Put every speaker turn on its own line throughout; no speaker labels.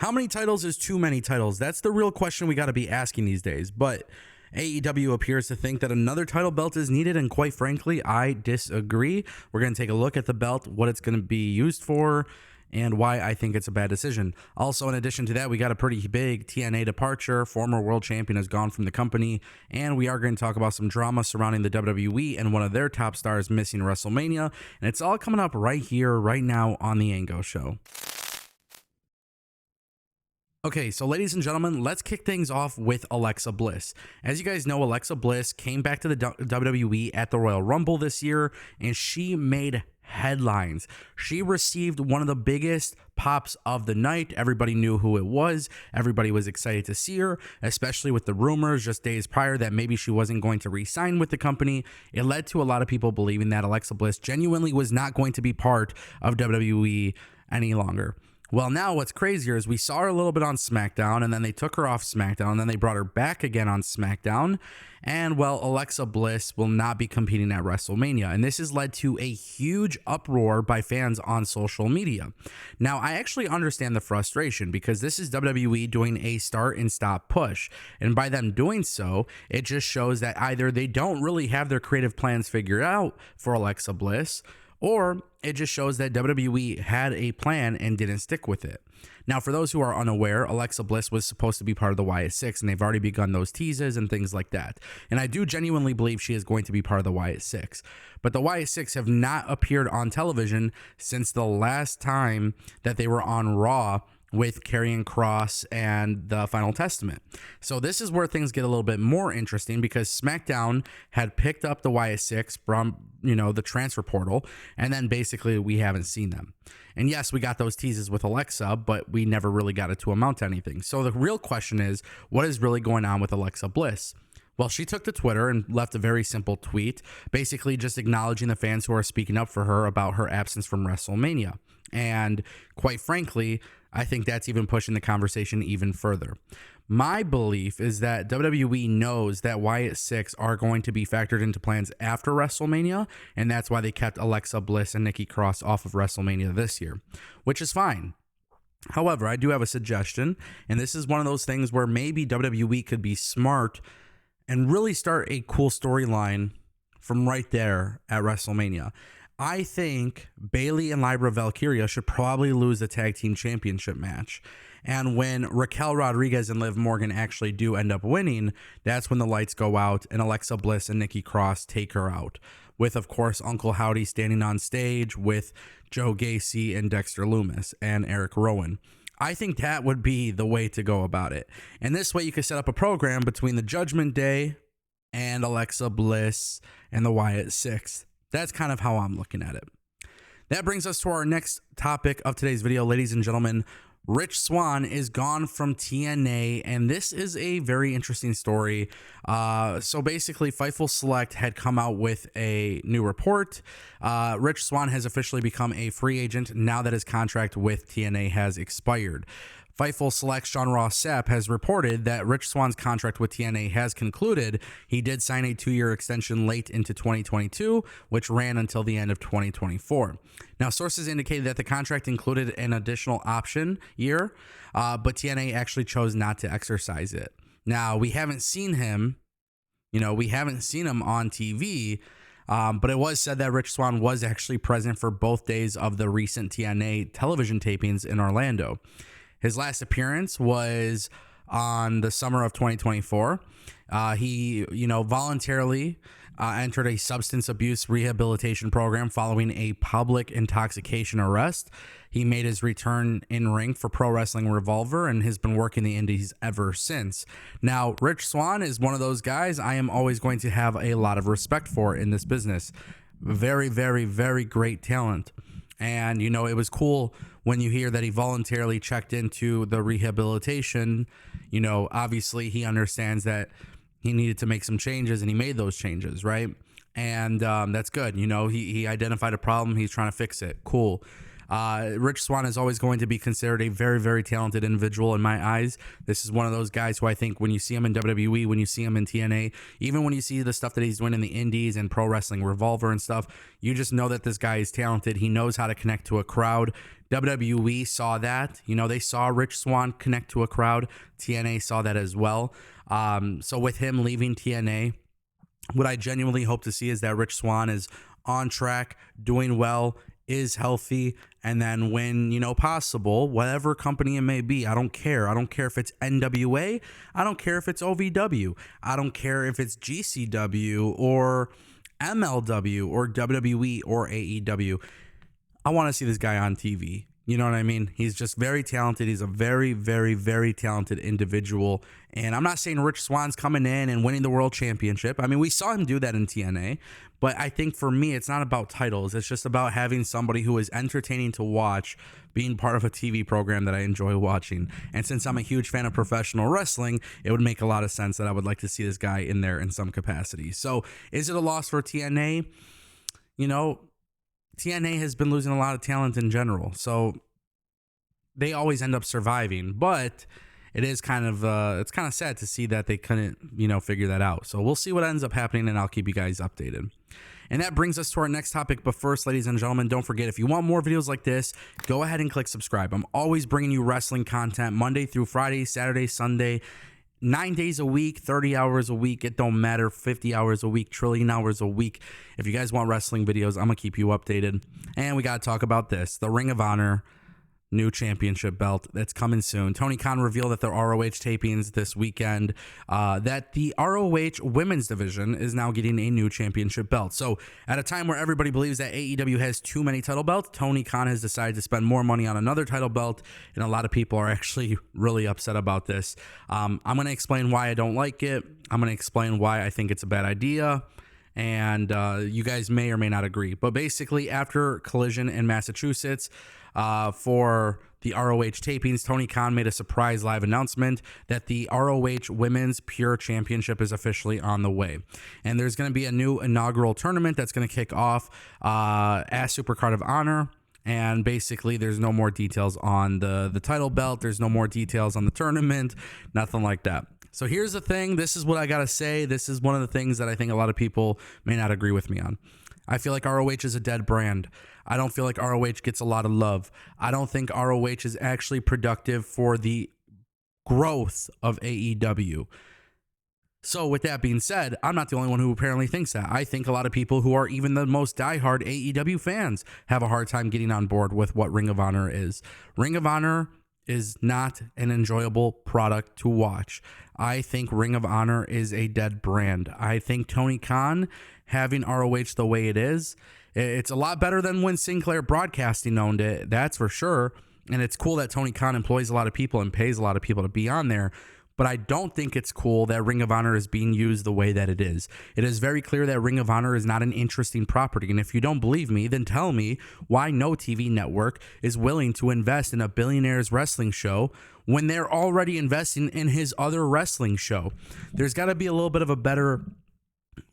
How many titles is too many titles? That's the real question we got to be asking these days. But AEW appears to think that another title belt is needed, and quite frankly, I disagree. We're going to take a look at the belt, what it's going to be used for, and why I think it's a bad decision. Also, in addition to that, we got a pretty big TNA departure. Former world champion has gone from the company, and we are going to talk about some drama surrounding the WWE and one of their top stars missing WrestleMania, and it's all coming up right here, right now on the Ango Show. Okay, so ladies and gentlemen, let's kick things off with Alexa Bliss. As you guys know, Alexa Bliss came back to the WWE at the Royal Rumble this year, and she made headlines. She received one of the biggest pops of the night. Everybody knew who it was. Everybody was excited to see her, especially with the rumors just days prior that maybe she wasn't going to re-sign with the company. It led to a lot of people believing that Alexa Bliss genuinely was not going to be part of WWE any longer. Well, now what's crazier is we saw her a little bit on SmackDown, and then they took her off SmackDown, and then they brought her back again on SmackDown. And, well, Alexa Bliss will not be competing at WrestleMania. And this has led to a huge uproar by fans on social media. Now, I actually understand the frustration because this is WWE doing a start and stop push. And by them doing so, it just shows that either they don't really have their creative plans figured out for Alexa Bliss, or it just shows that WWE had a plan and didn't stick with it. Now, for those who are unaware, Alexa Bliss was supposed to be part of the Wyatt Six, and they've already begun those teases and things like that. And I do genuinely believe she is going to be part of the Wyatt Six. But the Wyatt Six have not appeared on television since the last time that they were on Raw with Karrion Kross and the Final Testament. So this is where things get a little bit more interesting because SmackDown had picked up the Wyatt Six from, the transfer portal, and then basically we haven't seen them. And yes, we got those teases with Alexa, but we never really got it to amount to anything. So the real question is, what is really going on with Alexa Bliss? Well, she took to Twitter and left a very simple tweet, basically just acknowledging the fans who are speaking up for her about her absence from WrestleMania. And quite frankly, I think that's even pushing the conversation even further. My belief is that WWE knows that Wyatt Six are going to be factored into plans after WrestleMania, and that's why they kept Alexa Bliss and Nikki Cross off of WrestleMania this year, which is fine. However, I do have a suggestion, and this is one of those things where maybe WWE could be smart and really start a cool storyline from right there at WrestleMania. I think Bayley and Lyra Valkyria should probably lose the tag team championship match. And when Raquel Rodriguez and Liv Morgan actually do end up winning, that's when the lights go out and Alexa Bliss and Nikki Cross take her out. With, of course, Uncle Howdy standing on stage with Joe Gacy and Dexter Lumis and Eric Rowan. I think that would be the way to go about it. And this way you could set up a program between the Judgment Day and Alexa Bliss and the Wyatt Six. That's kind of how I'm looking at it. That brings us to our next topic of today's video, ladies and gentlemen. Rich Swann is gone from TNA, and this is a very interesting story. So basically, Fightful Select had come out with a new report. Rich Swann has officially become a free agent now that his contract with TNA has expired. Fightful Select's Sean Ross Sapp has reported that Rich Swann's contract with TNA has concluded. He did sign a 2-year extension late into 2022, which ran until the end of 2024. Now, sources indicated that the contract included an additional option year, but TNA actually chose not to exercise it. Now, we haven't seen him, on TV, but it was said that Rich Swann was actually present for both days of the recent TNA television tapings in Orlando. His last appearance was on the summer of 2024. He, voluntarily entered a substance abuse rehabilitation program following a public intoxication arrest. He made his return in ring for Pro Wrestling Revolver and has been working the indies ever since. Now, Rich Swann is one of those guys I am always going to have a lot of respect for in this business. Very, very, very great talent. And, it was cool when you hear that he voluntarily checked into the rehabilitation. Obviously he understands that he needed to make some changes, and he made those changes, right? And that's good. He identified a problem. He's trying to fix it. Cool. Rich Swann is always going to be considered a very, very talented individual in my eyes. This is one of those guys who I think when you see him in WWE, when you see him in TNA, even when you see the stuff that he's doing in the indies and Pro Wrestling Revolver and stuff, you just know that this guy is talented. He knows how to connect to a crowd. WWE saw that. They saw Rich Swann connect to a crowd. TNA saw that as well. So with him leaving TNA, what I genuinely hope to see is that Rich Swann is on track, doing well, is healthy, and then when possible, whatever company it may be, I don't care. I don't care if it's NWA. I don't care if it's OVW. I don't care if it's GCW or MLW or WWE or AEW. I want to see this guy on TV. You know what I mean? He's just very talented. He's a very, very, very talented individual. And I'm not saying Rich Swann's coming in and winning the world championship. I mean, we saw him do that in TNA. But I think for me, it's not about titles. It's just about having somebody who is entertaining to watch, being part of a TV program that I enjoy watching. And since I'm a huge fan of professional wrestling, it would make a lot of sense that I would like to see this guy in there in some capacity. So is it a loss for TNA? TNA has been losing a lot of talent in general, so they always end up surviving. But it is kind of sad to see that they couldn't figure that out. So we'll see what ends up happening, and I'll keep you guys updated. And that brings us to our next topic. But first, ladies and gentlemen, don't forget, if you want more videos like this, go ahead and click subscribe. I'm always bringing you wrestling content Monday through Friday, Saturday, Sunday. 9 days a week, 30 hours a week, it don't matter, 50 hours a week, trillion hours a week. If you guys want wrestling videos, I'm going to keep you updated. And we got to talk about this, the Ring of Honor new championship belt that's coming soon. Tony Khan revealed at the ROH tapings this weekend that the ROH women's division is now getting a new championship belt. So at a time where everybody believes that AEW has too many title belts, Tony Khan has decided to spend more money on another title belt, and a lot of people are actually really upset about this. I'm going to explain why I don't like it. I'm going to explain why I think it's a bad idea. And you guys may or may not agree. But basically, after Collision in Massachusetts, for the ROH tapings, Tony Khan made a surprise live announcement that the ROH Women's Pure Championship is officially on the way. And there's going to be a new inaugural tournament that's going to kick off at Supercard of Honor. And basically, there's no more details on the title belt. There's no more details on the tournament, nothing like that. So here's the thing. This is what I got to say. This is one of the things that I think a lot of people may not agree with me on. I feel like ROH is a dead brand. I don't feel like ROH gets a lot of love. I don't think ROH is actually productive for the growth of AEW. So with that being said, I'm not the only one who apparently thinks that. I think a lot of people who are even the most diehard AEW fans have a hard time getting on board with what Ring of Honor is. Ring of Honor is not an enjoyable product to watch. I think Ring of Honor is a dead brand. I think Tony Khan having ROH the way it is, it's a lot better than when Sinclair Broadcasting owned it, that's for sure. And it's cool that Tony Khan employs a lot of people and pays a lot of people to be on there. But I don't think it's cool that Ring of Honor is being used the way that it is. It is very clear that Ring of Honor is not an interesting property. And if you don't believe me, then tell me why no TV network is willing to invest in a billionaire's wrestling show when they're already investing in his other wrestling show. There's got to be a little bit of a better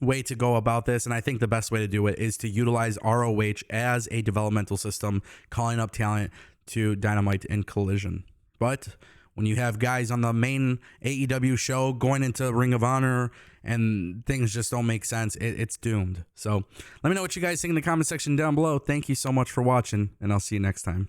way to go about this, and I think the best way to do it is to utilize ROH as a developmental system, calling up talent to Dynamite and Collision. But when you have guys on the main AEW show going into Ring of Honor and things just don't make sense, it's doomed. So let me know what you guys think in the comment section down below. Thank you so much for watching, and I'll see you next time.